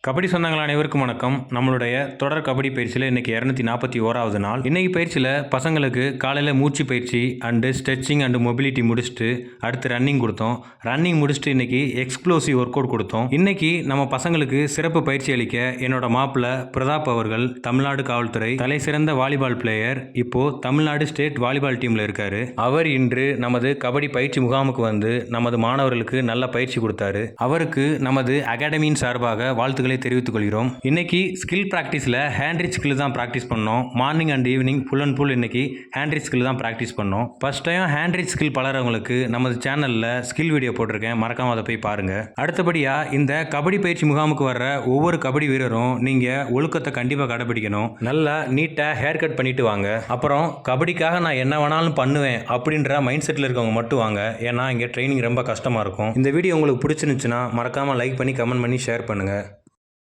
கபடி சொந்தங்கள் அனைவருக்கும் வணக்கம். நம்மளுடைய தொடர் கபடி பயிற்சியில் இன்றைக்கி 241வது நாள். இன்றைக்கி பயிற்சியில் பசங்களுக்கு காலையில் மூச்சு பயிற்சி அண்டு ஸ்ட்ரெச்சிங் அண்டு மொபிலிட்டி முடிச்சுட்டு அடுத்து ரன்னிங் கொடுத்தோம். ரன்னிங் முடிச்சுட்டு இன்றைக்கி எக்ஸ்ப்ளோசிவ் ஒர்க் அவுட் கொடுத்தோம். இன்றைக்கி நம்ம பசங்களுக்கு சிறப்பு பயிற்சி அளிக்க என்னோட மாப்பிள்ள பிரதாப் அவர்கள் தமிழ்நாடு காவல்துறை தலை சிறந்த வாலிபால் பிளேயர், இப்போது தமிழ்நாடு ஸ்டேட் வாலிபால் டீமில் இருக்கார். அவர் இன்று நமது கபடி பயிற்சி முகாமுக்கு வந்து நமது மாணவர்களுக்கு நல்ல பயிற்சி கொடுத்தாரு. அவருக்கு நமது அகாடமியின் சார்பாக வாழ்த்துக்களை தெரிவித்துக் கொள்கிறோம். இன்னைக்கு ஸ்கில் பிராக்டிஸில் ஹேண்ட் ரிச் ஸ்கில் தான் ப்ராக்டிஸ் பண்ணோம். Morning and evening full and full இன்னைக்கு ஹேண்ட் ரிச் ஸ்கில் தான் ப்ராக்டிஸ் பண்ணோம். First time hand rich skill பலரவங்களுக்கு நமது சேனலில் ஸ்கில் வீடியோ போட்டிருக்கேன், மறக்காம அதை போய் பாருங்க. அடுத்தபடியாக இந்த கபடி பயிற்சி முகாமுக்கு வர்ற ஒவ்வொரு கபடி வீரரும் நீங்கள் ஒழுக்கத்தை கண்டிப்பாக கடைபிடிக்கணும். நல்லா நீட்டாக ஹேர் கட் பண்ணிட்டு வாங்க. அப்புறம் கபடிக்காக நான் என்ன வேணாலும் பண்ணுவேன் அப்படின்ற மைண்ட் செட்டில் இருக்கவங்க மட்டும் வாங்க. ஏன்னா இங்கே ட்ரைனிங் ரொம்ப கஷ்டமாக இருக்கும். இந்த வீடியோ உங்களுக்கு பிடிச்சிருந்துச்சுன்னா மறக்காமல் லைக் பண்ணி கமெண்ட் பண்ணி ஷேர் பண்ணுங்கள்.